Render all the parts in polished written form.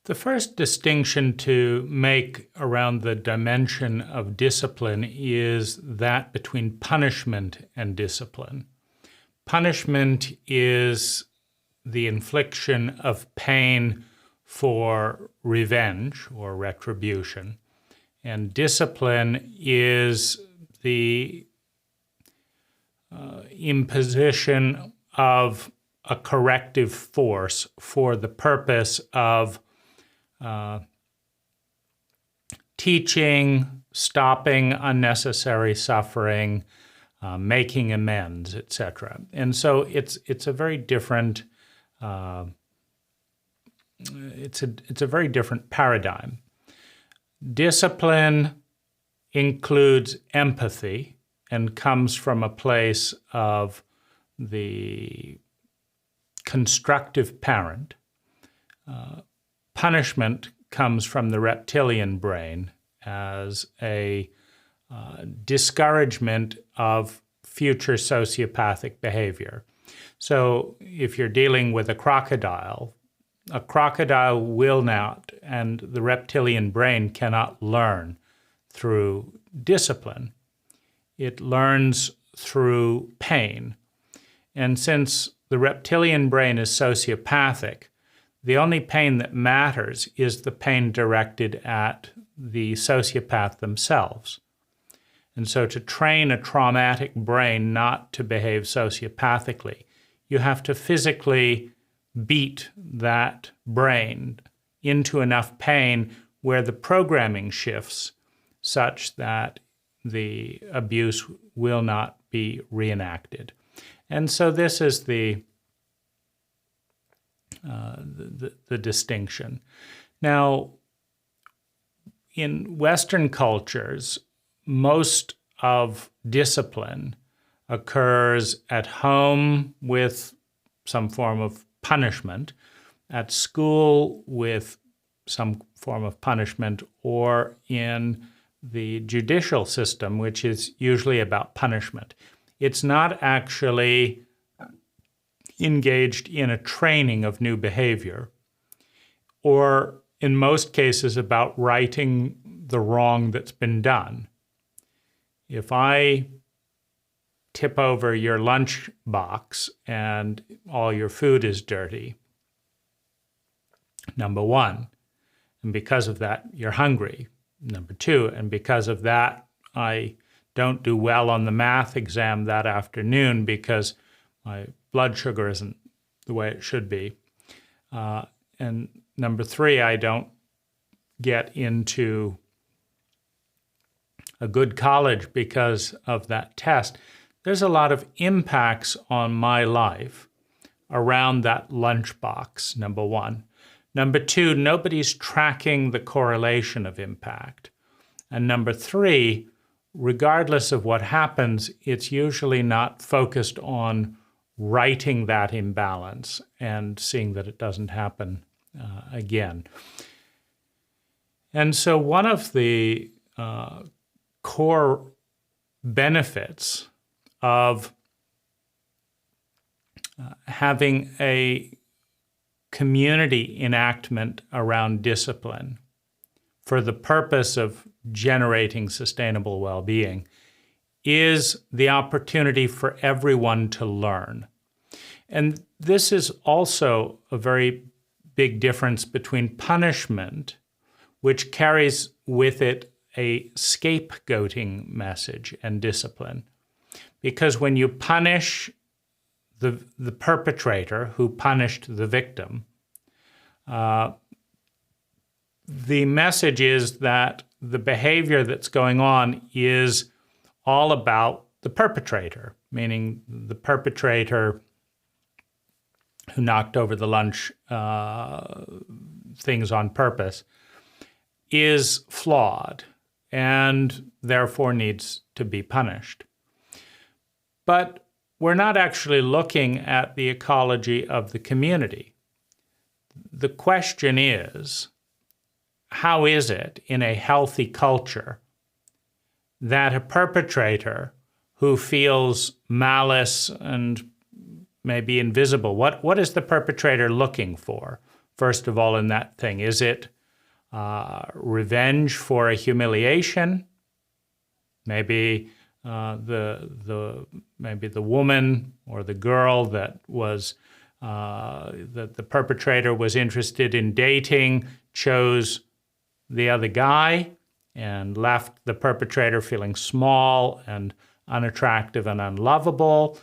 The first distinction to make around the dimension of discipline is that between punishment and discipline. Punishment is the infliction of pain for revenge or retribution, and discipline is the imposition of a corrective force for the purpose of teaching, stopping unnecessary suffering, making amends, etc. And so it's a very different it's a very different paradigm. Discipline includes empathy and comes from a place of the constructive parent. Punishment comes from the reptilian brain as a discouragement of future sociopathic behavior. So if you're dealing with a crocodile will not, and the reptilian brain cannot learn through discipline. It learns through pain. And since the reptilian brain is sociopathic, the only pain that matters is the pain directed at the sociopath themselves. And so to train a traumatic brain not to behave sociopathically, you have to physically beat that brain into enough pain where the programming shifts such that the abuse will not be reenacted. And so this is the distinction. Now, in Western cultures, most of discipline occurs at home with some form of punishment, at school with some form of punishment, or in the judicial system, which is usually about punishment. It's not actually engaged in a training of new behavior, or in most cases about righting the wrong that's been done. If I tip over your lunch box and all your food is dirty, number one, and because of that, you're hungry. Number two, and because of that, I don't do well on the math exam that afternoon because my blood sugar isn't the way it should be. And number three, I don't get into a good college because of that test. There's a lot of impacts on my life around that lunchbox, number one. Number two, nobody's tracking the correlation of impact. And number three, regardless of what happens, it's usually not focused on righting that imbalance and seeing that it doesn't happen again. And so one of the core benefits of having a community enactment around discipline for the purpose of generating sustainable well-being is the opportunity for everyone to learn. And this is also a very big difference between punishment, which carries with it a scapegoating message, and discipline. Because when you punish the perpetrator who punished the victim, the message is that the behavior that's going on is all about the perpetrator, meaning the perpetrator who knocked over the lunch things on purpose is flawed and therefore needs to be punished. But we're not actually looking at the ecology of the community. The question is, how is it in a healthy culture that a perpetrator who feels malice and maybe invisible, what is the perpetrator looking for? first of all, in that thing? Is it revenge for a humiliation? Maybe maybe the woman or the girl that was that the perpetrator was interested in dating chose the other guy and left the perpetrator feeling small and unattractive and unlovable,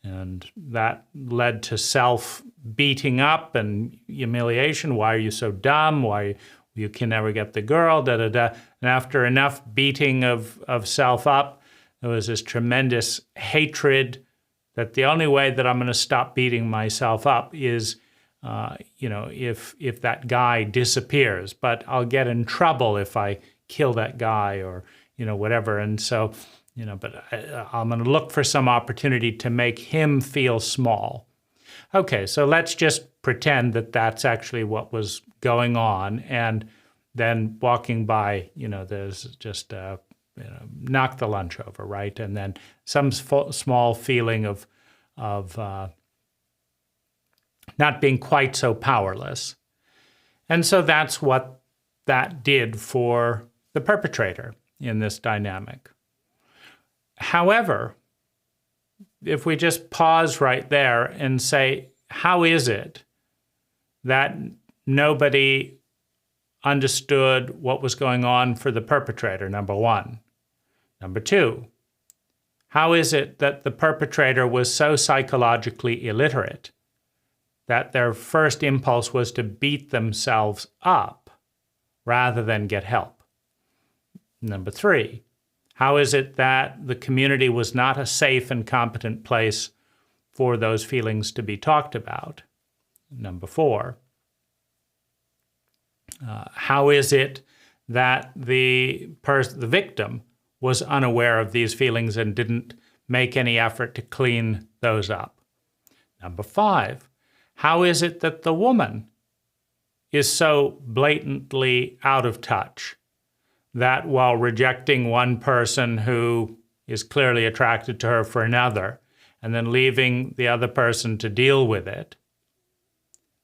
and that led to self-beating up and humiliation. Why are you so dumb? Why you can never get the girl, da-da-da. And after enough beating of self up, there was this tremendous hatred that the only way that I'm going to stop beating myself up is, if that guy disappears. But I'll get in trouble if I kill that guy or, whatever. And so, but I'm going to look for some opportunity to make him feel small. Okay, so let's just pretend that that's actually what was going on. And then walking by, there's just knock the lunch over, right? And then some small feeling of not being quite so powerless. And so that's what that did for the perpetrator in this dynamic. However, if we just pause right there and say, how is it that nobody understood what was going on for the perpetrator, number one? Number two, how is it that the perpetrator was so psychologically illiterate that their first impulse was to beat themselves up rather than get help? Number three, how is it that the community was not a safe and competent place for those feelings to be talked about? Number four, how is it that the victim was unaware of these feelings and didn't make any effort to clean those up? Number five, how is it that the woman is so blatantly out of touch that while rejecting one person who is clearly attracted to her for another, and then leaving the other person to deal with it,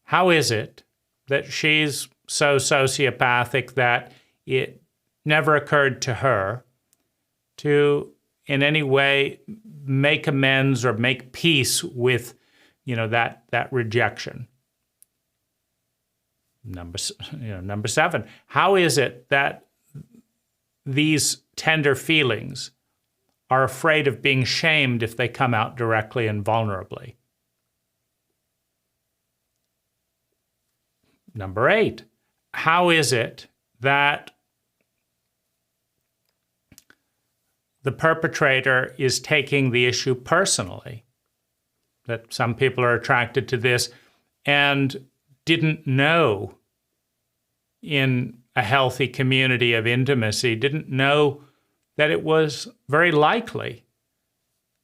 how is it that she's so sociopathic that it never occurred to her to in any way make amends or make peace with, that rejection? Number seven, how is it that these tender feelings are afraid of being shamed if they come out directly and vulnerably? Number eight, how is it that the perpetrator is taking the issue personally? That some people are attracted to this and didn't know in a healthy community of intimacy, didn't know that it was very likely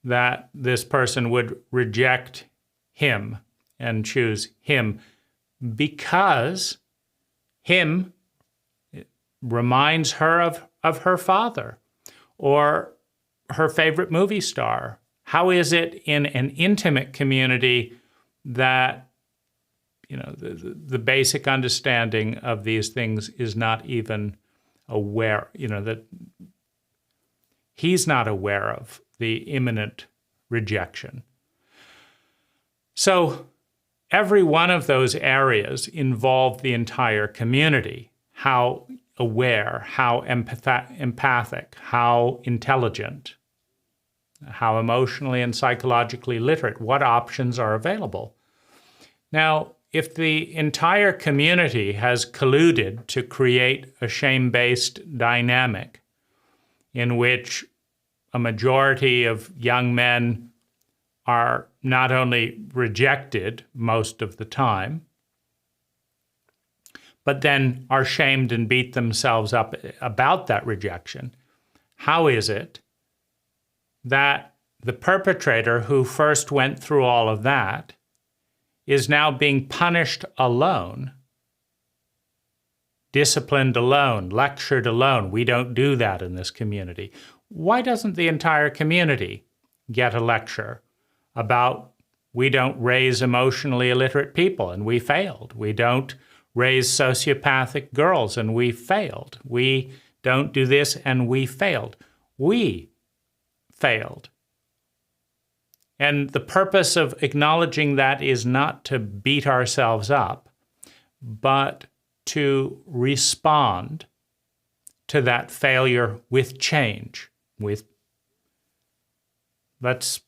that this person would reject him and choose him because him reminds her of her father or her favorite movie star. How is it in an intimate community that the basic understanding of these things is not even aware, that he's not aware of the imminent rejection? So every one of those areas involved the entire community. How aware, how empathic, how intelligent, how emotionally and psychologically literate, what options are available. Now, if the entire community has colluded to create a shame-based dynamic in which a majority of young men are not only rejected most of the time, but then are shamed and beat themselves up about that rejection, how is it that the perpetrator who first went through all of that is now being punished alone, disciplined alone, lectured alone? We don't do that in this community. Why doesn't the entire community get a lecture about we don't raise emotionally illiterate people and we failed? We don't raise sociopathic girls and we failed. We don't do this and we failed. We failed. And the purpose of acknowledging that is not to beat ourselves up, but to respond to that failure with change. Let's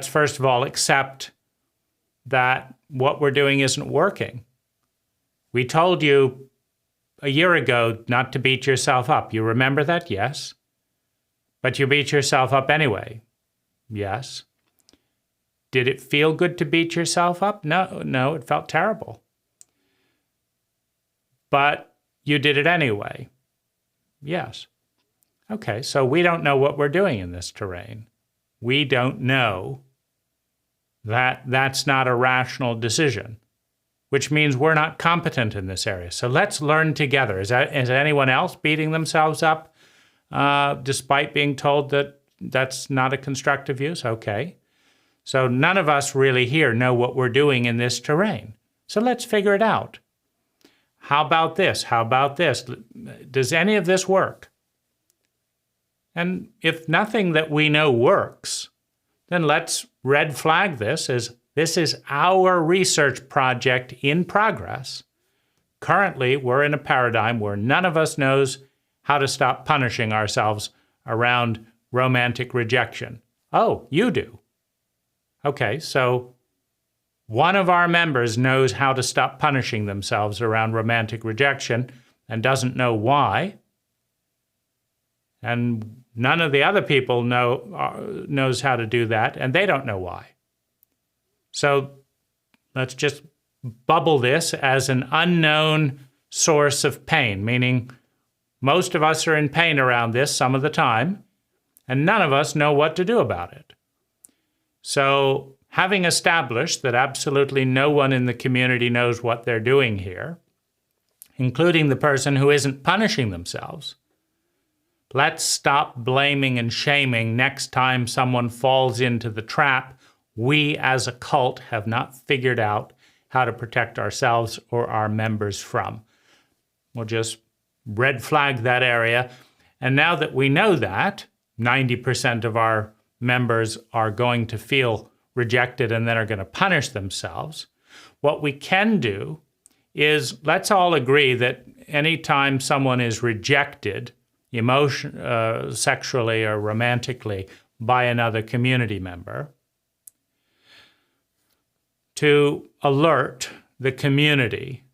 first of all accept that what we're doing isn't working. We told you a year ago not to beat yourself up. You remember that? Yes. But you beat yourself up anyway. Yes. Did it feel good to beat yourself up? No, it felt terrible. But you did it anyway. Yes. Okay, so we don't know what we're doing in this terrain. We don't know that that's not a rational decision, which means we're not competent in this area. So let's learn together. Is anyone else beating themselves up despite being told that that's not a constructive use? Okay. So none of us really here know what we're doing in this terrain. So let's figure it out. How about this? How about this? Does any of this work? And if nothing that we know works, then let's red flag this as this is our research project in progress. Currently, we're in a paradigm where none of us knows how to stop punishing ourselves around romantic rejection. Oh, you do. Okay, so one of our members knows how to stop punishing themselves around romantic rejection and doesn't know why. And none of the other people knows how to do that, and they don't know why. So let's just bubble this as an unknown source of pain, meaning most of us are in pain around this some of the time, and none of us know what to do about it. So having established that absolutely no one in the community knows what they're doing here, including the person who isn't punishing themselves, let's stop blaming and shaming next time someone falls into the trap we as a cult have not figured out how to protect ourselves or our members from. We'll just red flag that area. And now that we know that 90% of our members are going to feel rejected and then are going to punish themselves, what we can do is let's all agree that anytime someone is rejected sexually or romantically by another community member, to alert the community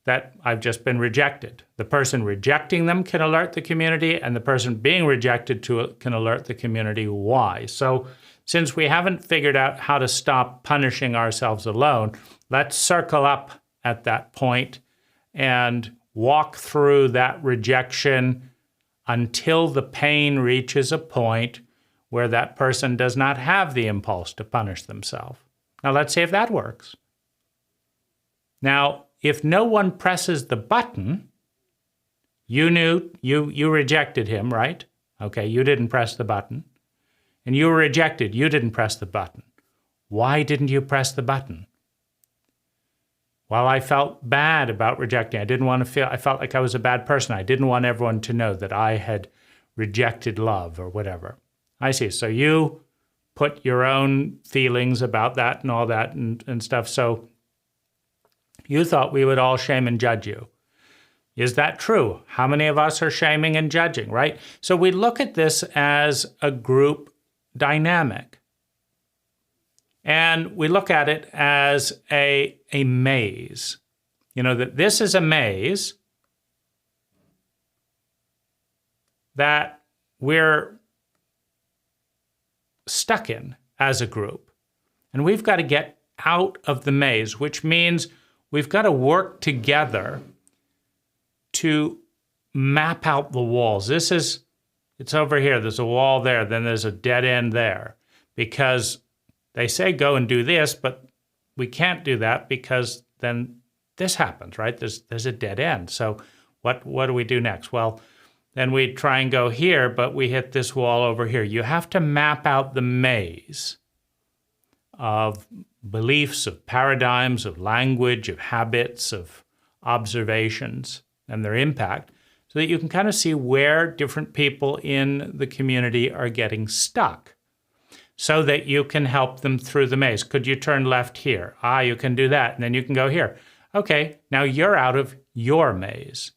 that I've just been rejected. The person rejecting them can alert the community, and the person being rejected can alert the community why. So since we haven't figured out how to stop punishing ourselves alone, let's circle up at that point and walk through that rejection until the pain reaches a point where that person does not have the impulse to punish themselves. Now let's see if that works. Now, if no one presses the button, you rejected him, right? Okay, you didn't press the button. And you were rejected, you didn't press the button. Why didn't you press the button? Well, I felt bad about rejecting. I felt like I was a bad person. I didn't want everyone to know that I had rejected love or whatever. I see. So you put your own feelings about that and all that and stuff. So you thought we would all shame and judge you. Is that true? How many of us are shaming and judging, right? So we look at this as a group dynamic. And we look at it as a maze. You know, that this is a maze that we're stuck in as a group. And we've got to get out of the maze, which means we've got to work together to map out the walls. It's over here. There's a wall there. Then there's a dead end there. Because they say go and do this, but we can't do that because then this happens, right? There's a dead end. So what do we do next? Well, then we try and go here, but we hit this wall over here. You have to map out the maze of beliefs, of paradigms, of language, of habits, of observations and their impact so that you can kind of see where different people in the community are getting stuck so that you can help them through the maze. Could you turn left here? You can do that, and then you can go here. Okay, now you're out of your maze.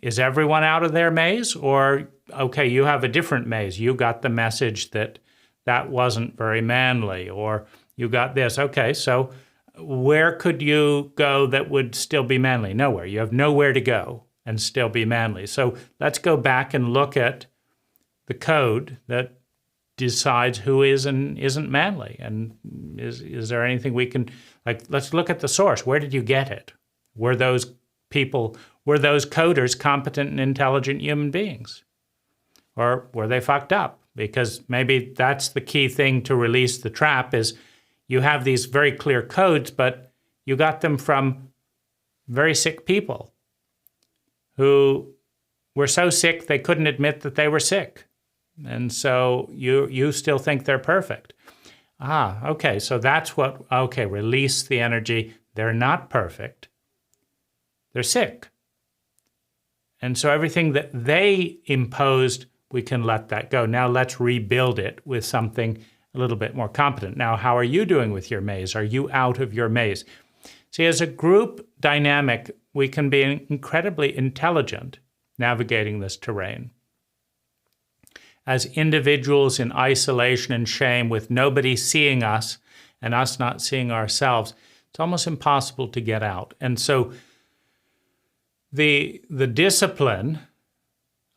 Is everyone out of their maze? Or, okay, you have a different maze. You got the message that that wasn't very manly, or you got this. Okay, so where could you go that would still be manly? Nowhere. You have nowhere to go and still be manly. So let's go back and look at the code that decides who is and isn't manly. And is there anything we can, like, let's look at the source. Where did you get it? Were those coders competent and intelligent human beings? Or were they fucked up? Because maybe that's the key thing to release the trap is you have these very clear codes, but you got them from very sick people who were so sick they couldn't admit that they were sick. And so you still think they're perfect. Okay, so that's release the energy. They're not perfect. They're sick. And so everything that they imposed, we can let that go. Now let's rebuild it with something a little bit more competent. Now, how are you doing with your maze? Are you out of your maze? See, as a group dynamic, we can be incredibly intelligent navigating this terrain. As individuals in isolation and shame with nobody seeing us and us not seeing ourselves, it's almost impossible to get out. And so the discipline,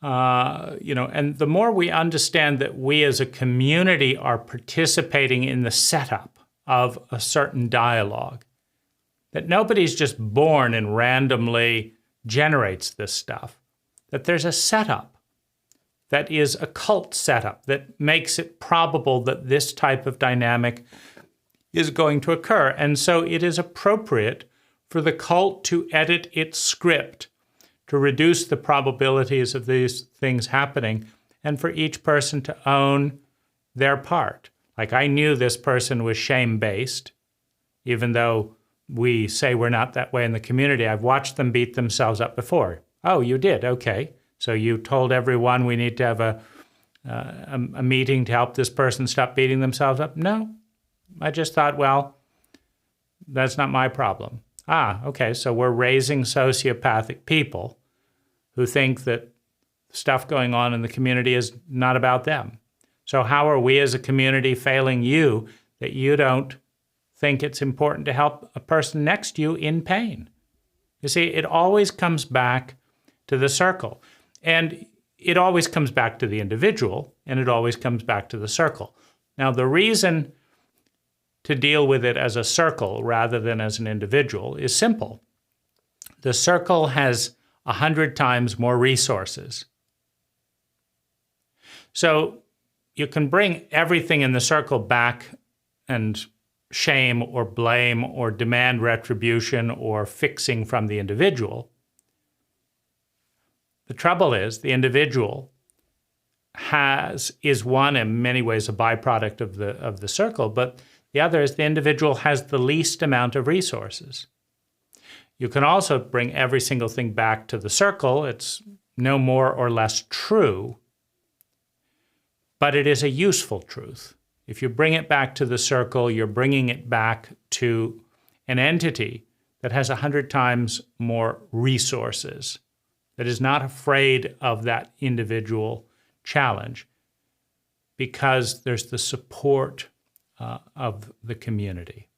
and the more we understand that we as a community are participating in the setup of a certain dialogue, that nobody's just born and randomly generates this stuff, that there's a setup that is a cult setup that makes it probable that this type of dynamic is going to occur. And so it is appropriate for the cult to edit its script to reduce the probabilities of these things happening and for each person to own their part. Like, I knew this person was shame-based, even though we say we're not that way in the community. I've watched them beat themselves up before. Oh, you did? Okay. So you told everyone we need to have a meeting to help this person stop beating themselves up? No. I just thought, well, that's not my problem. Okay, so we're raising sociopathic people who think that stuff going on in the community is not about them. So how are we as a community failing you that you don't think it's important to help a person next to you in pain? You see, it always comes back to the circle. And it always comes back to the individual, and it always comes back to the circle. Now, the reason to deal with it as a circle rather than as an individual is simple. The circle has 100 times more resources. So you can bring everything in the circle back and shame or blame or demand retribution or fixing from the individual. The trouble is the individual is one, in many ways, a byproduct of the circle, but the other is the individual has the least amount of resources. You can also bring every single thing back to the circle. It's no more or less true, but it is a useful truth. If you bring it back to the circle, you're bringing it back to an entity that has 100 times more resources, that is not afraid of that individual challenge because there's the support of the community.